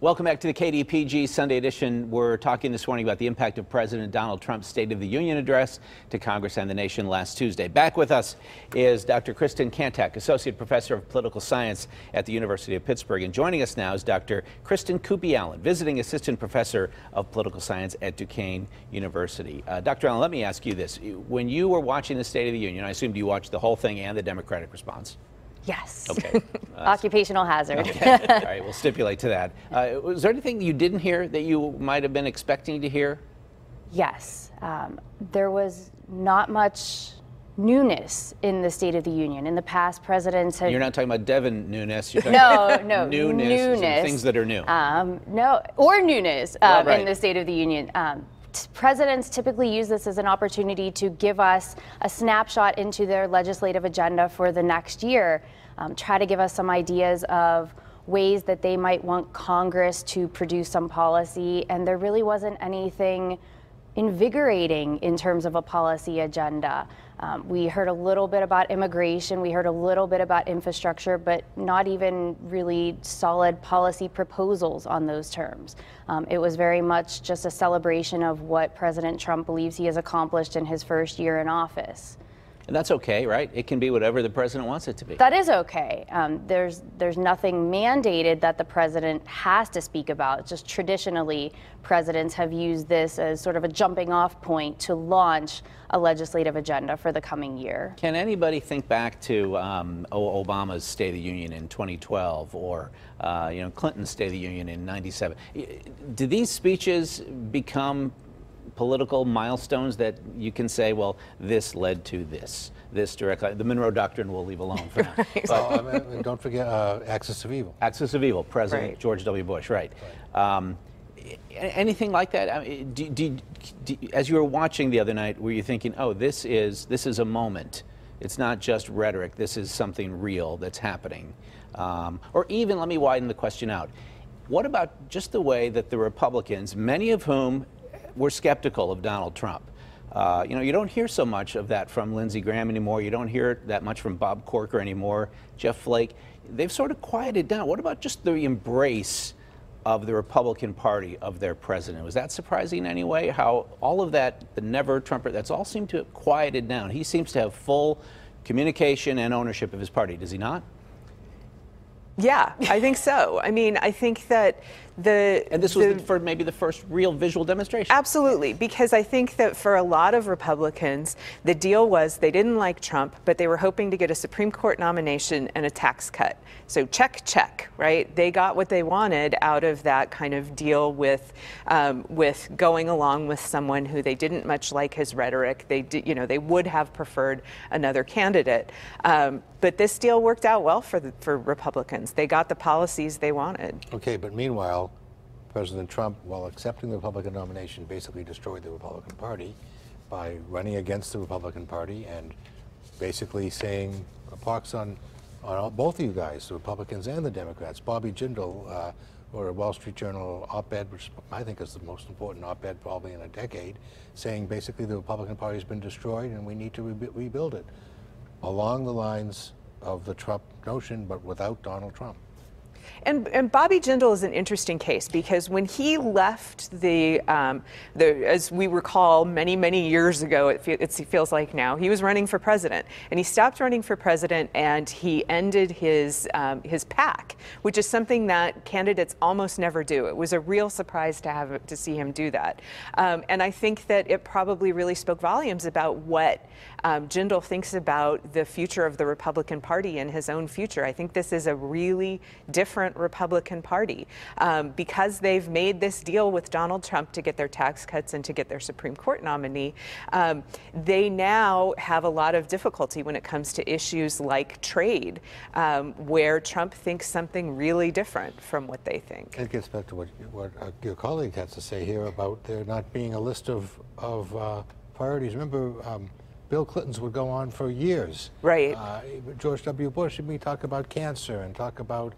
Welcome back to the KDPG Sunday edition. We're talking this morning about the impact of President Donald Trump's State of the Union address to Congress and the nation last Tuesday. Back with us is Dr. Kristen Kantak, Associate Professor of Political Science at the University of Pittsburgh. And joining us now is Dr. Kristen Kupi-Allen, Visiting Assistant Professor of Political Science at Duquesne University. Dr. Allen, let me ask you this. When you were watching the State of the Union, I assumed you watched the whole thing and the Democratic response. Yes. Okay. Occupational hazard. Okay. All right, we'll stipulate to that. Was there anything you didn't hear that you might have been expecting to hear? Yes. There was not much newness in the State of the Union. In the past, presidents had... You're not talking about Devin newness. You're talking no, newness. Things that are new. No, or newness right. in the State of the Union. Presidents typically use this as an opportunity to give us a snapshot into their legislative agenda for the next year, try to give us some ideas of ways that they might want Congress to produce some policy, and there really wasn't anything invigorating in terms of a policy agenda. We heard a little bit about immigration, we heard a little bit about infrastructure, but not even really solid policy proposals on those terms. It was very much just a celebration of what President Trump believes he has accomplished in his first year in office. And that's okay, right? It can be whatever the president wants it to be. That is okay. There's nothing mandated that the president has to speak about. Just traditionally, presidents have used this as sort of a jumping off point to launch a legislative agenda for the coming year. Can anybody think back to Obama's State of the Union in 2012 or Clinton's State of the Union in '97? Do these speeches become political milestones that you can say, well, this led to this directly? The Monroe Doctrine we'll leave alone for now. But, don't forget Axis of Evil. Axis of Evil, President Right. George W. Bush, right. Anything like that? I mean, as you were watching the other night, were you thinking, oh, this is a moment. It's not just rhetoric. This is something real that's happening. Or even, let me widen the question out. What about just the way that the Republicans, many of whom were skeptical of Donald Trump? You don't hear so much of that from Lindsey Graham anymore. You don't hear that much from Bob Corker anymore, Jeff Flake. They've sort of quieted down. What about just the embrace of the Republican Party of their president? Was that surprising in any way? How all of that, the never Trumper, that's all seemed to have quieted down. He seems to have full communication and ownership of his party, does he not? Yeah, I think so. I mean, I think that and this was for maybe the first real visual demonstration. Absolutely, because I think that for a lot of Republicans, the deal was they didn't like Trump, but they were hoping to get a Supreme Court nomination and a tax cut. So check, right? They got what they wanted out of that kind of deal with going along with someone who they didn't much like his rhetoric. They would have preferred another candidate. But this deal worked out well for Republicans. They got the policies they wanted. Okay, but meanwhile, President Trump, while accepting the Republican nomination, basically destroyed the Republican Party by running against the Republican Party and basically saying a pox on both of you guys, the Republicans and the Democrats. Bobby Jindal wrote a Wall Street Journal op-ed, which I think is the most important op-ed probably in a decade, saying basically the Republican Party has been destroyed and we need to rebuild it along the lines of the Trump notion, but without Donald Trump. And Bobby Jindal is an interesting case because when he left as we recall many years ago, it feels like now, he was running for president, and he stopped running for president and he ended his PAC, which is something that candidates almost never do. It was a real surprise to see him do that, and I think that it probably really spoke volumes about what Jindal thinks about the future of the Republican Party and his own future. I think this is a really different Republican Party because they've made this deal with Donald Trump to get their tax cuts and to get their Supreme Court nominee. They now have a lot of difficulty when it comes to issues like trade, where Trump thinks something really different from what they think. It gets back to what your colleague has to say here about there not being a list of priorities. Remember, Bill Clinton's would go on for years. Right. George W. Bush, we talk about cancer and talk about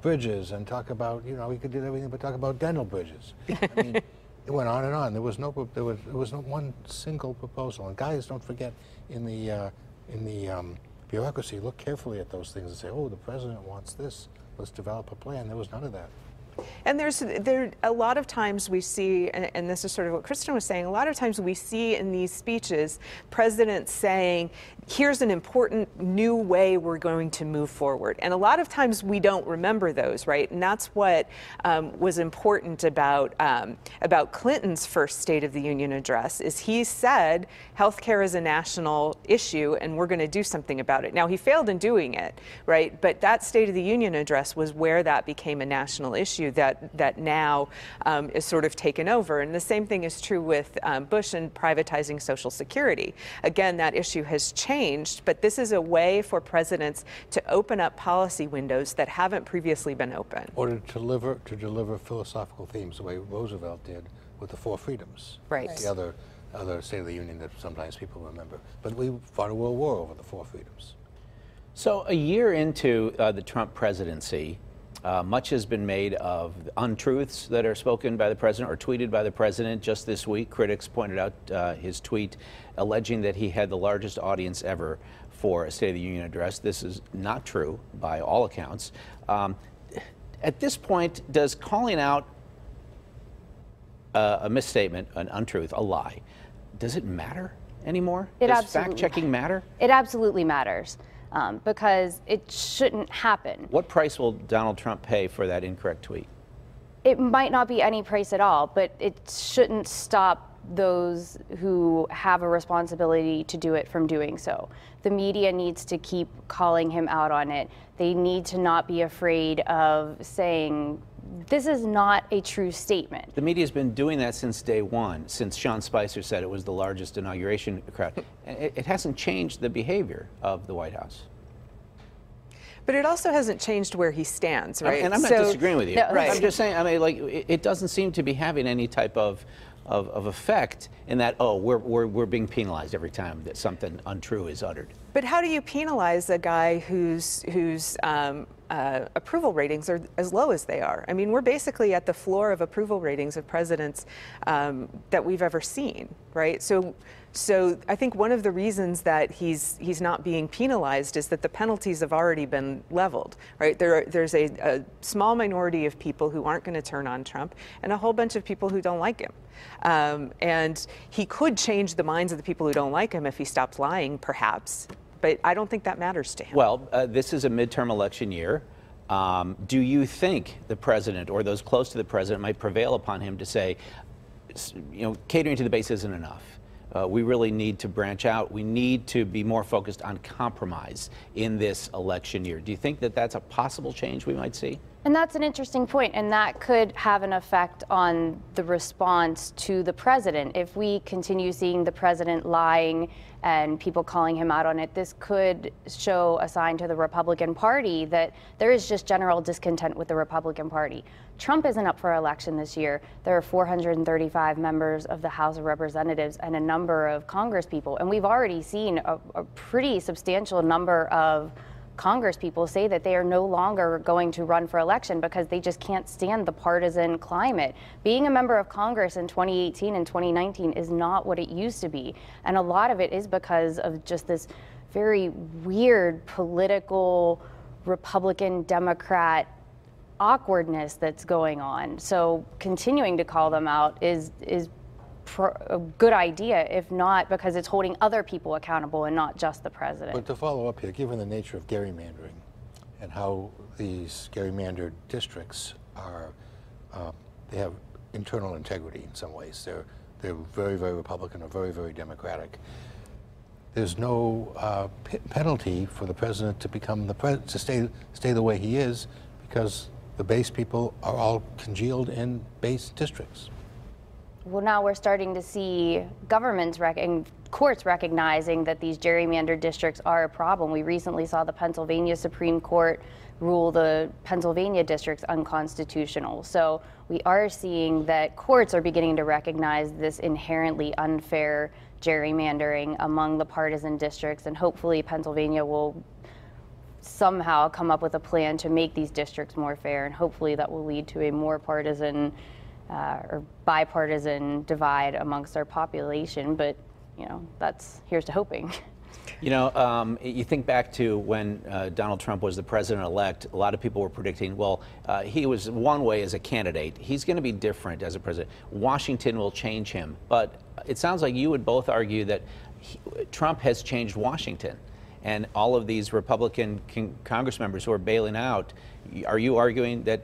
bridges and talk about, he could do everything but talk about dental bridges. I mean, it went on and on. There was no one single proposal. And guys, don't forget, in the bureaucracy, look carefully at those things and say, oh, the president wants this. Let's develop a plan. There was none of that. And there a lot of times we see, and this is sort of what Kristen was saying, a lot of times we see in these speeches presidents saying, here's an important new way we're going to move forward. And a lot of times we don't remember those, right? And that's what was important about Clinton's first State of the Union address, is he said healthcare is a national issue and we're going to do something about it. Now, he failed in doing it, right? But that State of the Union address was where that became a national issue that now is sort of taken over. And the same thing is true with Bush and privatizing Social Security. Again, that issue has changed, but this is a way for presidents to open up policy windows that haven't previously been open. Or to deliver philosophical themes the way Roosevelt did with the Four Freedoms. Right. That's the other State of the Union that sometimes people remember. But we fought a world war over the Four Freedoms. So a year into the Trump presidency, much has been made of untruths that are spoken by the president or tweeted by the president. Just this week, critics pointed out his tweet alleging that he had the largest audience ever for a State of the Union address. This is not true by all accounts. At this point, does calling out a misstatement, an untruth, a lie, does it matter anymore? Does fact-checking matter? It absolutely matters. Because it shouldn't happen. What price will Donald Trump pay for that incorrect tweet? It might not be any price at all, but it shouldn't stop those who have a responsibility to do it from doing so. The media needs to keep calling him out on it. They need to not be afraid of saying, this is not a true statement. The media's been doing that since day one, since Sean Spicer said it was the largest inauguration crowd. It hasn't changed the behavior of the White House. But it also hasn't changed where he stands, right? And I'm not disagreeing with you. No, right. I'm just saying, I mean, like, it doesn't seem to be having any type of effect in that, oh, we're being penalized every time that something untrue is uttered. But how do you penalize a guy whose approval ratings are as low as they are? I mean, we're basically at the floor of approval ratings of presidents that we've ever seen, right? So I think one of the reasons that he's not being penalized is that the penalties have already been leveled, right? There's a small minority of people who aren't going to turn on Trump and a whole bunch of people who don't like him. And he could change the minds of the people who don't like him if he stopped lying, perhaps. But I don't think that matters to him. Well, this is a midterm election year. Do you think the president or those close to the president might prevail upon him to say, you know, catering to the base isn't enough? We really need to branch out. We need to be more focused on compromise in this election year. Do you think that that's a possible change we might see? And that's an interesting point, and that could have an effect on the response to the president. If we continue seeing the president lying and people calling him out on it, this could show a sign to the Republican Party that there is just general discontent with the Republican Party. Trump isn't up for election this year. There are 435 members of the House of Representatives and a number of Congress people, and we've already seen a pretty substantial number of Congress people say that they are no longer going to run for election because they just can't stand the partisan climate. Being a member of Congress in 2018 and 2019 is not what it used to be. And a lot of it is because of just this very weird political Republican Democrat awkwardness that's going on. So continuing to call them out is a good idea, if not because it's holding other people accountable and not just the president. But to follow up here, given the nature of gerrymandering and how these gerrymandered districts are, they have internal integrity in some ways. They're very, very Republican or very, very Democratic. There's no penalty for the president to become to stay the way he is, because the base people are all congealed in base districts. Well, now we're starting to see governments and courts recognizing that these gerrymandered districts are a problem. We recently saw the Pennsylvania Supreme Court rule the Pennsylvania districts unconstitutional. So we are seeing that courts are beginning to recognize this inherently unfair gerrymandering among the partisan districts, and hopefully Pennsylvania will somehow come up with a plan to make these districts more fair, and hopefully that will lead to a more partisan or bipartisan divide amongst our population. But, you know, here's to hoping. You know, you think back to when Donald Trump was the president-elect, a lot of people were predicting, well, he was one way as a candidate. He's going to be different as a president. Washington will change him. But it sounds like you would both argue that Trump has changed Washington. And all of these Republican Congress members who are bailing out, are you arguing that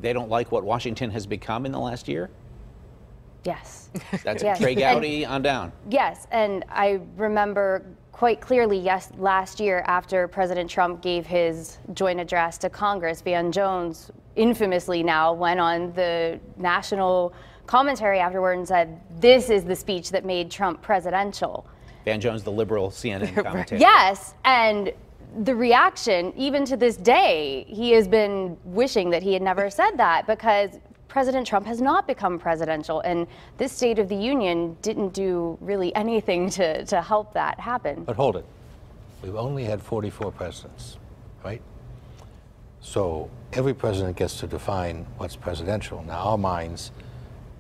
they don't like what Washington has become in the last year? Yes. That's Yes. Trey Gowdy on down. Yes, and I remember quite clearly, yes, last year after President Trump gave his joint address to Congress, Van Jones infamously now went on the national commentary afterward and said, this is the speech that made Trump presidential. Van Jones, the liberal CNN commentator. Yes, and the reaction, even to this day, he has been wishing that he had never said that, because President Trump has not become presidential, and this State of the Union didn't do really anything to help that happen. But hold it. We've only had 44 presidents, right? So every president gets to define what's presidential. Now, our minds,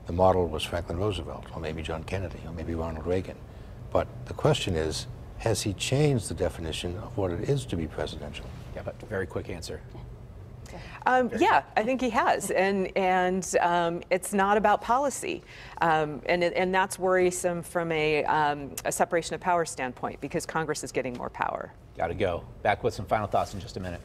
the model was Franklin Roosevelt, or maybe John Kennedy, or maybe Ronald Reagan. But the question is, has he changed the definition of what it is to be presidential? Yeah, but very quick answer. Yeah, I think he has, and it's not about policy, and that's worrisome from a separation of power standpoint, because Congress is getting more power. Got to go. Back with some final thoughts in just a minute.